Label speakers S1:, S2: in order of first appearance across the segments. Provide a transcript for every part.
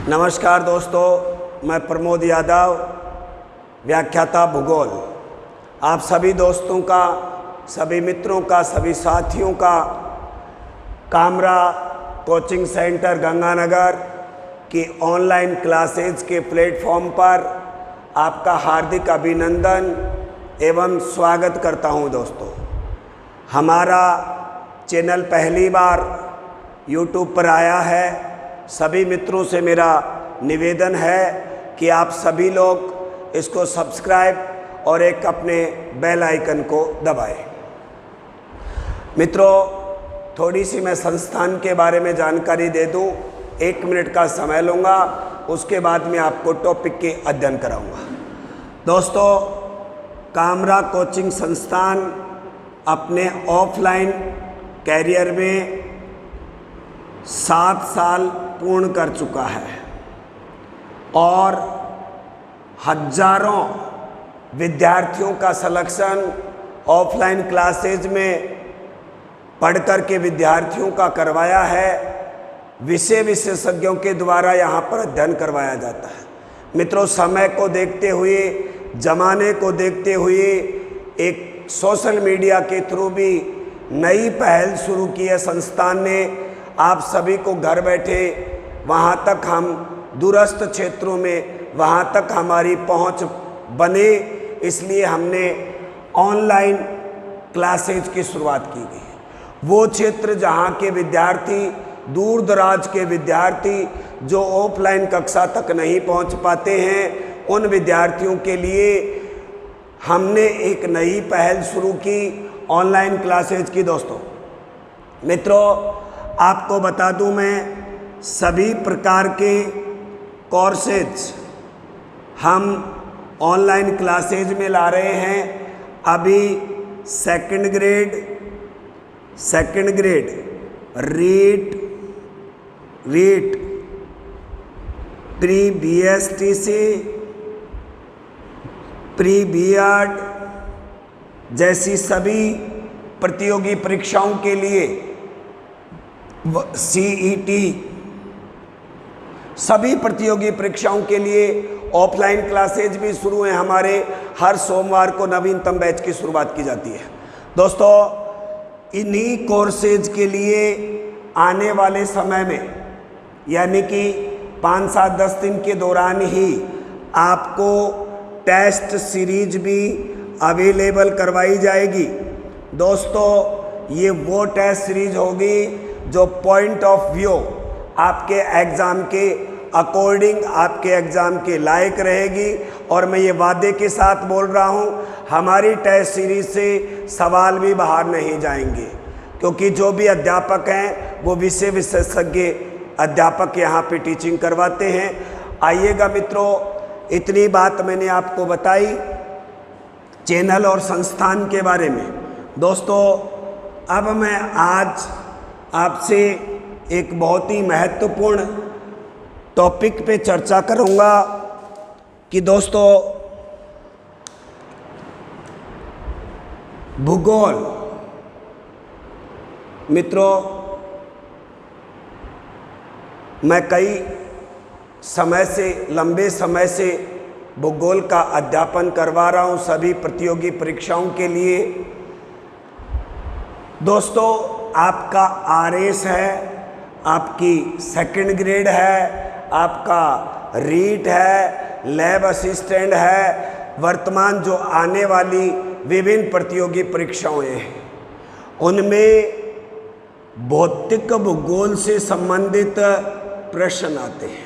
S1: नमस्कार दोस्तों, मैं प्रमोद यादव, व्याख्याता भूगोल। आप सभी दोस्तों का, सभी मित्रों का, सभी साथियों का कामरा कोचिंग सेंटर गंगानगर की ऑनलाइन क्लासेज के प्लेटफॉर्म पर आपका हार्दिक अभिनंदन एवं स्वागत करता हूं। दोस्तों, हमारा चैनल पहली बार YouTube पर आया है। सभी मित्रों से मेरा निवेदन है कि आप सभी लोग इसको सब्सक्राइब और एक अपने बेल आइकन को दबाएं। मित्रों, थोड़ी सी मैं संस्थान के बारे में जानकारी दे दूं। 1 मिनट का समय लूँगा, उसके बाद मैं आपको टॉपिक के अध्ययन कराऊंगा। दोस्तों, कामरा कोचिंग संस्थान अपने ऑफलाइन कैरियर में 7 साल पूर्ण कर चुका है और हजारों विद्यार्थियों का सिलेक्शन ऑफलाइन क्लासेज में पढ़कर के विद्यार्थियों का करवाया है। विषय विशेषज्ञों के द्वारा यहाँ पर अध्ययन करवाया जाता है। मित्रों, समय को देखते हुए, जमाने को देखते हुए एक सोशल मीडिया के थ्रू भी नई पहल शुरू की है संस्थान ने। आप सभी को घर बैठे वहाँ तक हम दूरस्थ क्षेत्रों में वहाँ तक हमारी पहुँच बने, इसलिए हमने ऑनलाइन क्लासेज की शुरुआत की गई है। वो क्षेत्र जहाँ के विद्यार्थी, दूर दराज के विद्यार्थी जो ऑफलाइन कक्षा तक नहीं पहुँच पाते हैं, उन विद्यार्थियों के लिए हमने एक नई पहल शुरू की, ऑनलाइन क्लासेज की। दोस्तों मित्रों, आपको बता दूं, मैं सभी प्रकार के कोर्सेज हम ऑनलाइन क्लासेज में ला रहे हैं। अभी second grade REET pre BSTC, pre B.Ed जैसी सभी प्रतियोगी परीक्षाओं के लिए, CET, सभी प्रतियोगी परीक्षाओं के लिए ऑफलाइन क्लासेज भी शुरू हैं हमारे। हर सोमवार को नवीनतम बैच की शुरुआत की जाती है। दोस्तों, इन्हीं कोर्सेज के लिए आने वाले समय में, यानी कि 5-7-10 दिन के दौरान ही आपको टेस्ट सीरीज भी अवेलेबल करवाई जाएगी। दोस्तों, ये वो टेस्ट सीरीज होगी जो पॉइंट ऑफ व्यू आपके एग्ज़ाम के अकॉर्डिंग, आपके एग्ज़ाम के लायक रहेगी। और मैं ये वादे के साथ बोल रहा हूँ, हमारी टेस्ट सीरीज से सवाल भी बाहर नहीं जाएंगे, क्योंकि जो भी अध्यापक हैं वो विषय विशेषज्ञ अध्यापक यहाँ पे टीचिंग करवाते हैं। आइएगा मित्रों, इतनी बात मैंने आपको बताई चैनल और संस्थान के बारे में। दोस्तों, अब मैं आज आपसे एक बहुत ही महत्वपूर्ण टॉपिक पे चर्चा करूंगा कि दोस्तों, भूगोल। मित्रों, मैं कई समय से, लंबे समय से भूगोल का अध्यापन करवा रहा हूं सभी प्रतियोगी परीक्षाओं के लिए। दोस्तों, आपका RS है, आपकी सेकंड ग्रेड है, आपका रीट है, लैब असिस्टेंट है, वर्तमान जो आने वाली विभिन्न प्रतियोगी परीक्षाएं हैं, उनमें भौतिक भूगोल से संबंधित प्रश्न आते हैं।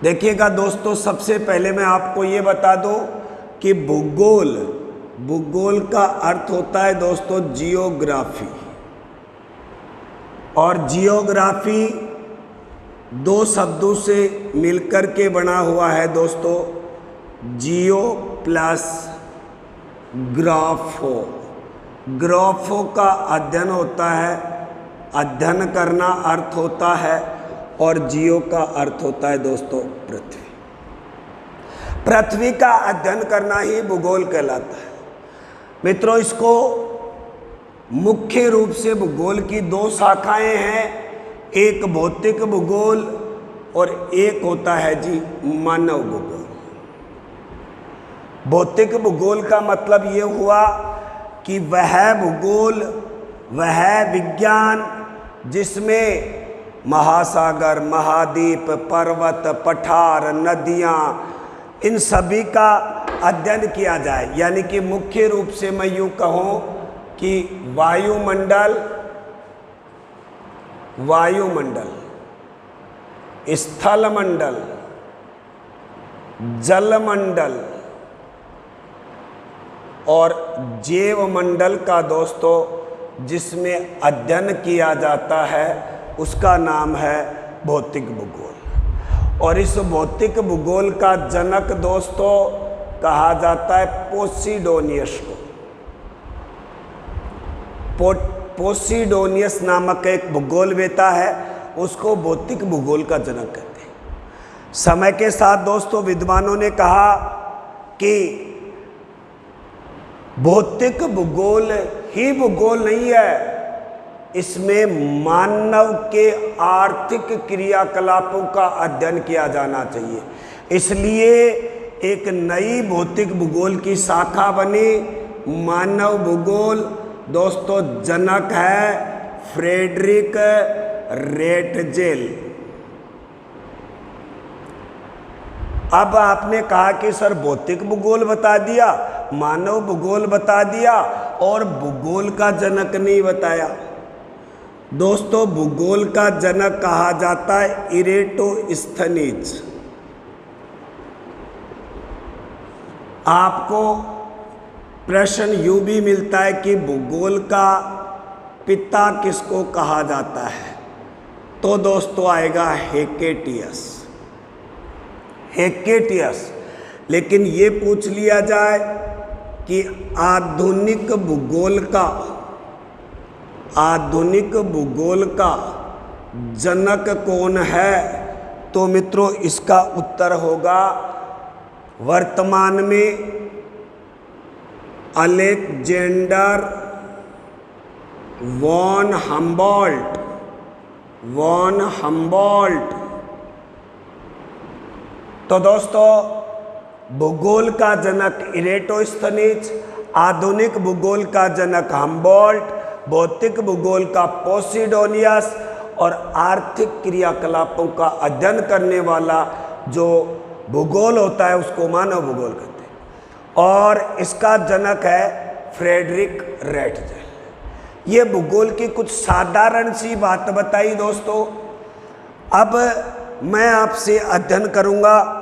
S1: देखिएगा दोस्तों, सबसे पहले मैं आपको ये बता दूं कि भूगोल का अर्थ होता है दोस्तों जियोग्राफी, और जियोग्राफी 2 शब्दों से मिलकर के बना हुआ है दोस्तों, जियो प्लस ग्राफो। ग्राफो का अध्ययन होता है, अध्ययन करना अर्थ होता है, और जियो का अर्थ होता है दोस्तों पृथ्वी। पृथ्वी का अध्ययन करना ही भूगोल कहलाता है। मित्रों, इसको मुख्य रूप से भूगोल की 2 शाखाएं हैं। एक भौतिक भूगोल और एक होता है जी मानव भूगोल। भौतिक भूगोल का मतलब ये हुआ कि वह भूगोल, वह विज्ञान जिसमें महासागर, महाद्वीप, पर्वत, पठार, नदियाँ, इन सभी का अध्ययन किया जाए। यानी कि मुख्य रूप से मैं यूँ कहूँ कि वायुमंडल, स्थलमंडल, जलमंडल और जैवमंडल का दोस्तों जिसमें अध्ययन किया जाता है उसका नाम है भौतिक भूगोल। और इस भौतिक भूगोल का जनक दोस्तों कहा जाता है पोसिडोनियस को। पोसिडोनियस नामक एक भूगोलवेता है, उसको भौतिक भूगोल का जनक कहते हैं। समय के साथ दोस्तों विद्वानों ने कहा कि भौतिक भूगोल ही भूगोल नहीं है, इसमें मानव के आर्थिक क्रियाकलापों का अध्ययन किया जाना चाहिए। इसलिए एक नई भौतिक भूगोल की शाखा बनी, मानव भूगोल। दोस्तों जनक है फ्रेडरिक रेटजेल। अब आपने कहा कि सर भौतिक भूगोल बता दिया, मानव भूगोल बता दिया और भूगोल का जनक नहीं बताया। दोस्तों भूगोल का जनक कहा जाता है इरेटोस्थनीज। आपको प्रश्न यूं भी मिलता है कि भूगोल का पिता किसको कहा जाता है, तो दोस्तों आएगा हेकेटियस। लेकिन ये पूछ लिया जाए कि आधुनिक भूगोल का जनक कौन है, तो मित्रों इसका उत्तर होगा वर्तमान में अलेक्जेंडर वॉन हम्बोल्ट। तो दोस्तों भूगोल का जनक इरेटोस्थनीज, आधुनिक भूगोल का जनक हम्बोल्ट, भौतिक भूगोल का पोसिडोनियस और आर्थिक क्रियाकलापों का अध्ययन करने वाला जो भूगोल होता है उसको मानव भूगोल कहते हैं। और इसका जनक है फ्रेडरिक रेटजेल। ये भूगोल की कुछ साधारण सी बात बताई दोस्तों। अब मैं आपसे अध्ययन करूंगा,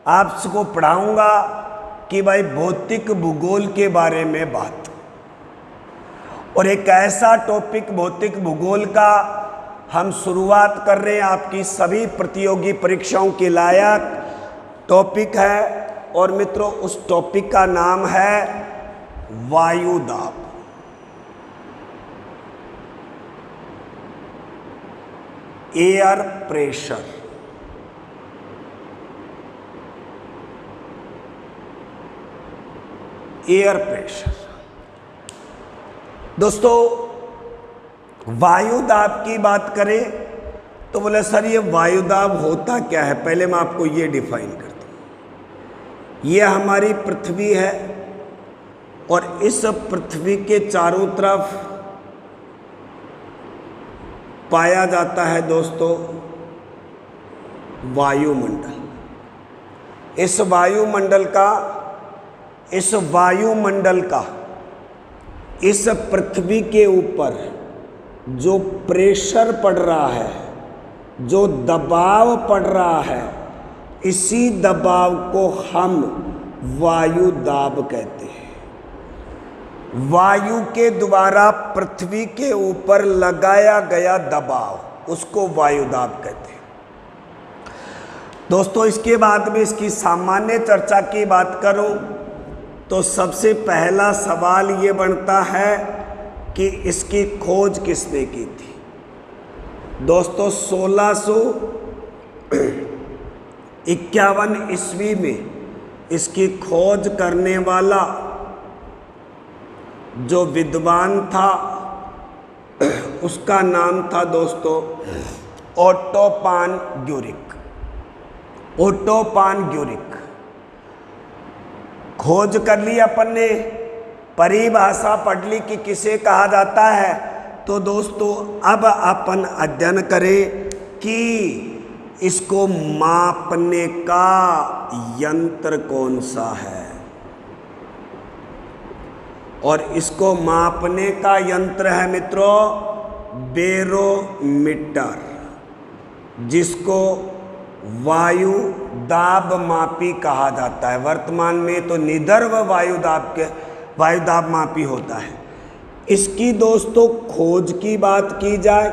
S1: आपको पढ़ाऊंगा कि भाई भौतिक भूगोल के बारे में बात। और एक ऐसा टॉपिक भौतिक भूगोल का हम शुरुआत कर रहे हैं, आपकी सभी प्रतियोगी परीक्षाओं के लायक टॉपिक है। और मित्रों उस टॉपिक का नाम है वायुदाब। Air pressure. दोस्तों वायुदाब की बात करें तो बोले सर ये वायुदाब होता क्या है। पहले मैं आपको ये डिफाइन करता हूँ। ये हमारी पृथ्वी है और इस पृथ्वी के चारों तरफ पाया जाता है दोस्तों वायुमंडल। इस वायुमंडल का इस पृथ्वी के ऊपर जो प्रेशर पड़ रहा है, जो दबाव पड़ रहा है, इसी दबाव को हम वायुदाब कहते हैं। वायु के द्वारा पृथ्वी के ऊपर लगाया गया दबाव उसको वायुदाब कहते हैं। दोस्तों इसके बाद में इसकी सामान्य चर्चा की बात करूं तो सबसे पहला सवाल ये बनता है कि इसकी खोज किसने की थी। दोस्तों 1651 ईस्वी में इसकी खोज करने वाला जो विद्वान था उसका नाम था दोस्तों ओटो पानग्यूरिक। ओटो पानग्यूरिक खोज कर ली अपन ने, परिभाषा पढ़ ली कि किसे कहा जाता है। तो दोस्तों अब अपन अध्ययन करें कि इसको मापने का यंत्र कौन सा है। और इसको मापने का यंत्र है मित्रों बैरोमीटर, जिसको वायु दाब मापी कहा जाता है। वर्तमान में तो निधर्व वायु दाब मापी होता है। इसकी दोस्तों खोज की बात की जाए,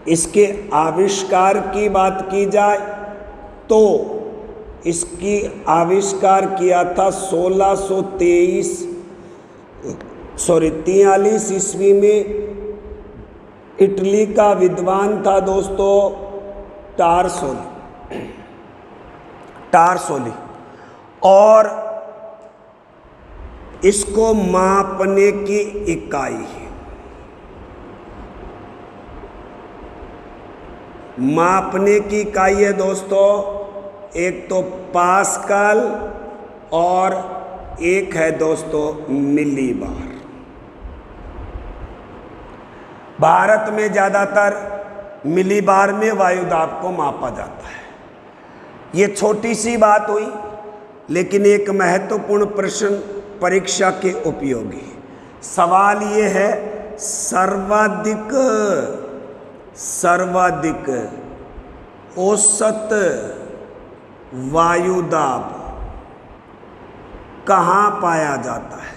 S1: इसके आविष्कार की बात की जाए तो इसकी आविष्कार किया था 1643 ईस्वी में। इटली का विद्वान था दोस्तों टारसोली। और इसको मापने की इकाई है दोस्तों, एक तो पास्कल और एक है दोस्तों मिलीबार। भारत में ज़्यादातर मिलीबार में वायु दाब को मापा जाता है। ये छोटी सी बात हुई, लेकिन एक महत्वपूर्ण प्रश्न परीक्षा के उपयोगी। सवाल ये है सर्वाधिक औसत वायु दाब कहाँ पाया जाता है।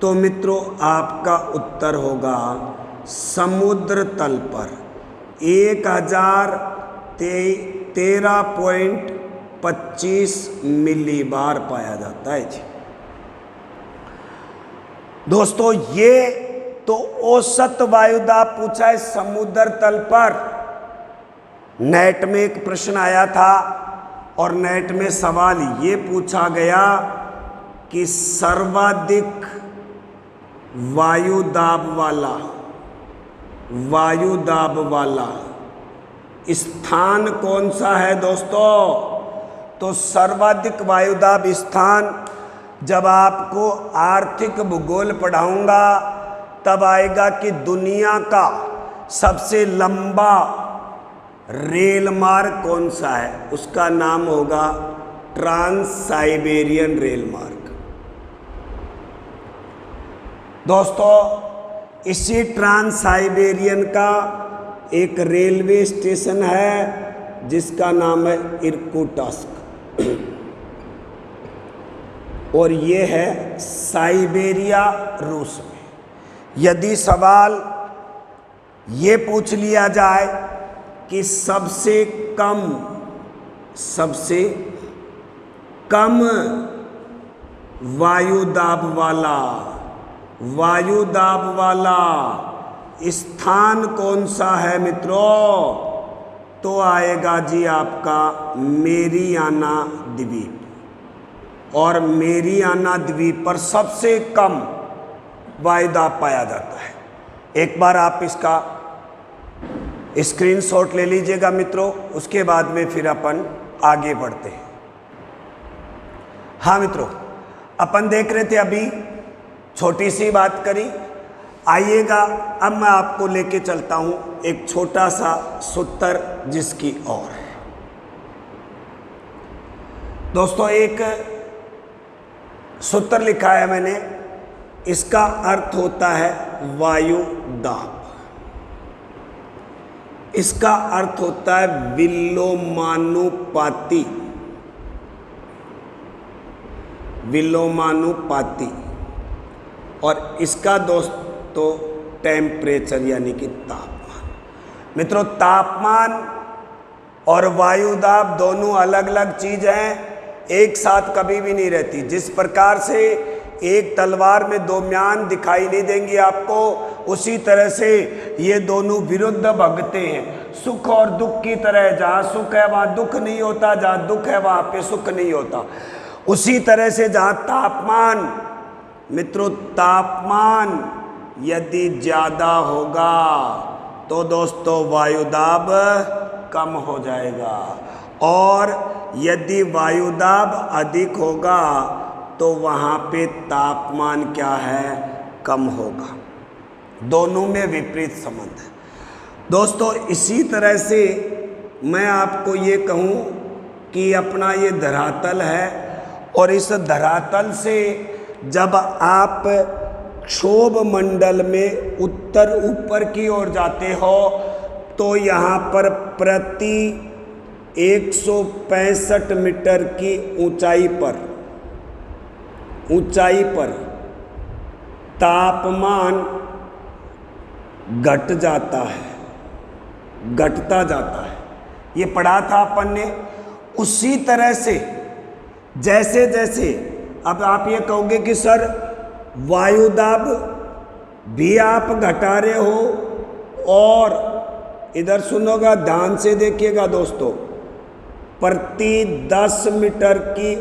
S1: तो मित्रों आपका उत्तर होगा समुद्र तल पर 1013.25 मिलीबार पाया जाता है जी। दोस्तों ये तो औसत वायुदाब पूछा है समुद्र तल पर। नेट में एक प्रश्न आया था और नेट में सवाल ये पूछा गया कि सर्वाधिक वायुदाब वाला स्थान कौन सा है दोस्तों। तो सर्वाधिक वायुदाब स्थान जब आपको आर्थिक भूगोल पढ़ाऊंगा तब आएगा कि दुनिया का सबसे लंबा रेल मार्ग कौन सा है। उसका नाम होगा ट्रांस साइबेरियन रेल मार्ग। दोस्तों इसी ट्रांस साइबेरियन का एक रेलवे स्टेशन है जिसका नाम है इर्कुटस्क, और ये है साइबेरिया रूस में। यदि सवाल ये पूछ लिया जाए कि सबसे कम वायुदाब वाला स्थान कौन सा है मित्रों, तो आएगा जी आपका मेरियाना द्वीप। और मेरियाना द्वीप पर सबसे कम वायुदाब पाया जाता है। एक बार आप इसका स्क्रीनशॉट ले लीजिएगा मित्रों, उसके बाद में फिर अपन आगे बढ़ते हैं। हाँ मित्रों, अपन देख रहे थे अभी छोटी सी बात करी। आइएगा अब मैं आपको लेके चलता हूं एक छोटा सा सूत्र जिसकी ओर। दोस्तों एक सूत्र लिखा है मैंने, इसका अर्थ होता है वायु दाब। इसका अर्थ होता है विलोमानुपाती। और इसका दोस्तों टेम्परेचर यानी कि तापमान। मित्रों तापमान और वायुदाब दोनों अलग अलग चीज हैं, एक साथ कभी भी नहीं रहती। जिस प्रकार से एक तलवार में दो म्यान दिखाई नहीं देंगी आपको, उसी तरह से ये दोनों विरुद्ध भगते हैं। सुख और दुख की तरह, जहाँ सुख है वहाँ दुख नहीं होता, जहाँ दुख है वहाँ पे सुख नहीं होता। उसी तरह से जहाँ तापमान मित्रों तापमान यदि ज़्यादा होगा तो दोस्तों वायुदाब कम हो जाएगा, और यदि वायुदाब अधिक होगा तो वहाँ पे तापमान क्या है, कम होगा। दोनों में विपरीत संबंध है दोस्तों। इसी तरह से मैं आपको ये कहूँ कि अपना ये धरातल है, और इस धरातल से जब आप क्षोभ मंडल में उत्तर ऊपर की ओर जाते हो तो यहाँ पर प्रति 165 मीटर की ऊंचाई पर तापमान घटता जाता है। ये पढ़ा था अपन ने। उसी तरह से जैसे जैसे अब आप ये कहोगे कि सर वायुदाब भी आप घटा रहे हो, और इधर सुनोगा, ध्यान से देखिएगा दोस्तों, प्रति 10 मीटर की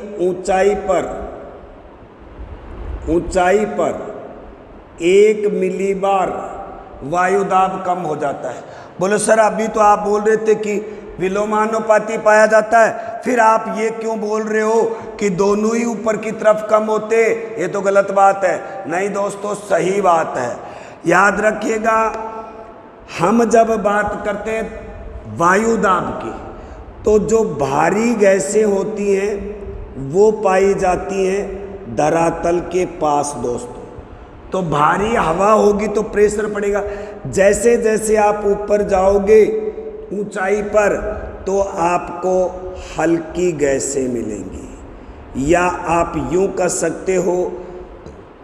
S1: ऊंचाई पर 1 मिलीबार वायुदाब कम हो जाता है। बोलो सर अभी तो आप बोल रहे थे कि विलोमानुपाती पाया जाता है, फिर आप ये क्यों बोल रहे हो कि दोनों ही ऊपर की तरफ कम होते? ये तो गलत बात है। नहीं दोस्तों, सही बात है। याद रखिएगा, हम जब बात करते हैं वायुदाब की तो जो भारी गैसें होती हैं वो पाई जाती हैं धरातल के पास दोस्तों। तो भारी हवा होगी तो प्रेशर पड़ेगा। जैसे जैसे आप ऊपर जाओगे ऊंचाई पर तो आपको हल्की गैसें मिलेंगी, या आप यूं कह सकते हो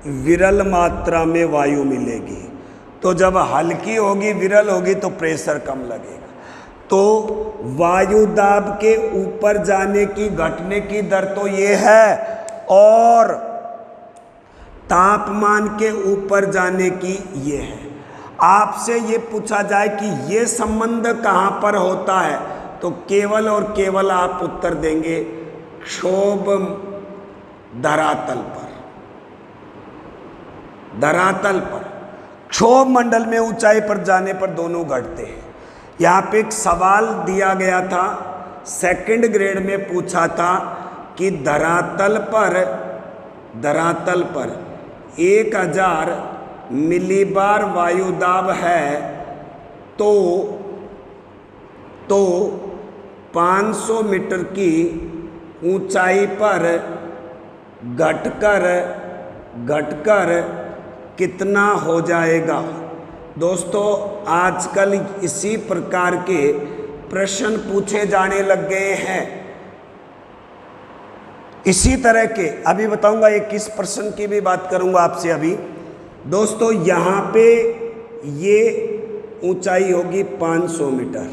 S1: विरल मात्रा में वायु मिलेगी। तो जब हल्की होगी, विरल होगी तो प्रेशर कम लगेगा। तो वायुदाब के ऊपर जाने की, घटने की दर तो ये है, और तापमान के ऊपर जाने की ये है। आपसे ये पूछा जाए कि ये संबंध कहाँ पर होता है तो केवल और केवल आप उत्तर देंगे क्षोभ धरातल पर। क्षोभ मंडल में ऊंचाई पर जाने पर दोनों घटते हैं। यहाँ पे एक सवाल दिया गया था, सेकंड ग्रेड में पूछा था कि धरातल पर 1000 मिलीबार वायुदाब है तो 500 मीटर की ऊंचाई पर घटकर कितना हो जाएगा। दोस्तों आजकल इसी प्रकार के प्रश्न पूछे जाने लग गए हैं। इसी तरह के अभी बताऊंगा, 21 प्रश्न की भी बात करूंगा आपसे अभी। दोस्तों यहाँ पे ये ऊंचाई होगी 500 मीटर,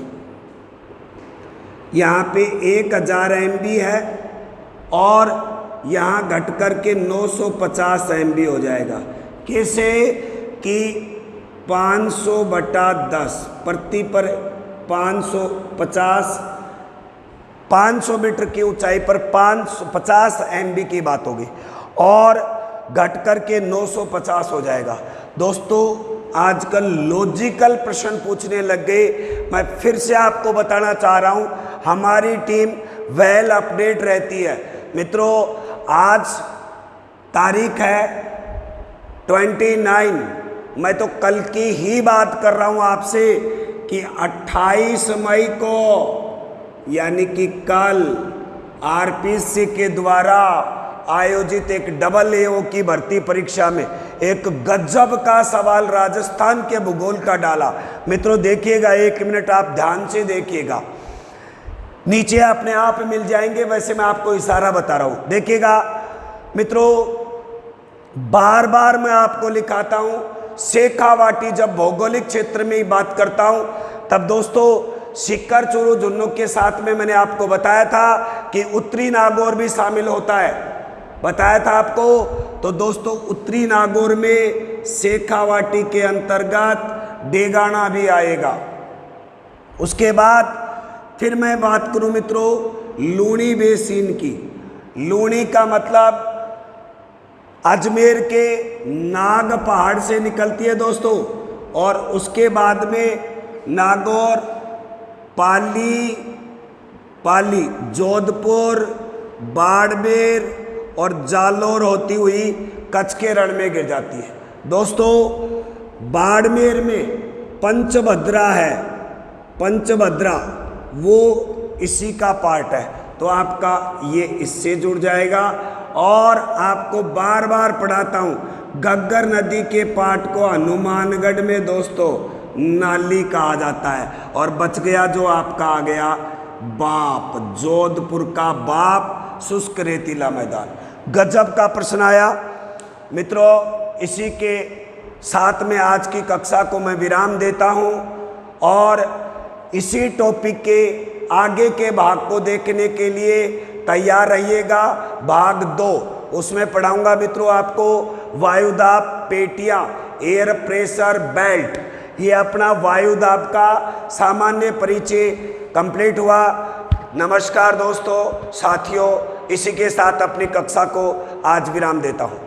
S1: यहाँ पे 1000 MB है, और यहाँ घटकर के 950 MB हो जाएगा। कैसे कि 500/10 प्रति पर 500 मीटर की ऊंचाई पर 550 MB की बात होगी, और घट कर के 950 हो जाएगा। दोस्तों आजकल लॉजिकल प्रश्न पूछने लग गए। मैं फिर से आपको बताना चाह रहा हूं, हमारी टीम वेल अपडेट रहती है। मित्रों आज तारीख है 29, मैं तो कल की ही बात कर रहा हूं आपसे कि 28 मई को यानी कि कल आरपीसी के द्वारा आयोजित एक AA की भर्ती परीक्षा में एक गजब का सवाल राजस्थान के भूगोल का डाला। मित्रों देखिएगा, 1 मिनट आप ध्यान से देखिएगा, नीचे अपने आप मिल जाएंगे। वैसे मैं आपको इशारा बता रहा हूं, देखिएगा मित्रों। बार बार मैं आपको लिखाता हूं, शेखावाटी जब भौगोलिक क्षेत्र में ही बात करता हूं तब दोस्तों शिखर चूरू झुन्नू के साथ में मैंने आपको बताया था कि उत्तरी नागौर भी शामिल होता है, बताया था आपको। तो दोस्तों उत्तरी नागौर में शेखावाटी के अंतर्गत डेगाना भी आएगा। उसके बाद फिर मैं बात करूं मित्रों लूणी बेसिन की। लूणी का मतलब अजमेर के नाग पहाड़ से निकलती है दोस्तों, और उसके बाद में नागौर, पाली, जोधपुर, बाड़मेर और जालौर होती हुई कच्छ के रण में गिर जाती है। दोस्तों बाड़मेर में पंचभद्रा है, पंचभद्रा वो इसी का पार्ट है, तो आपका ये इससे जुड़ जाएगा। और आपको बार बार पढ़ाता हूँ, घग्गर नदी के पार्ट को हनुमानगढ़ में दोस्तों नाली कहा जाता है। और बच गया जो आपका आ गया बाप, जोधपुर का बाप, शुष्क रेतीला मैदान। गजब का प्रश्न आया मित्रों। इसी के साथ में आज की कक्षा को मैं विराम देता हूँ, और इसी टॉपिक के आगे के भाग को देखने के लिए तैयार रहिएगा। भाग 2 उसमें पढ़ाऊंगा मित्रों आपको वायुदाब पेटियां, एयर प्रेशर बेल्ट। ये अपना वायुदाब का सामान्य परिचय कंप्लीट हुआ। नमस्कार दोस्तों, साथियों, इसी के साथ अपनी कक्षा को आज विराम देता हूँ।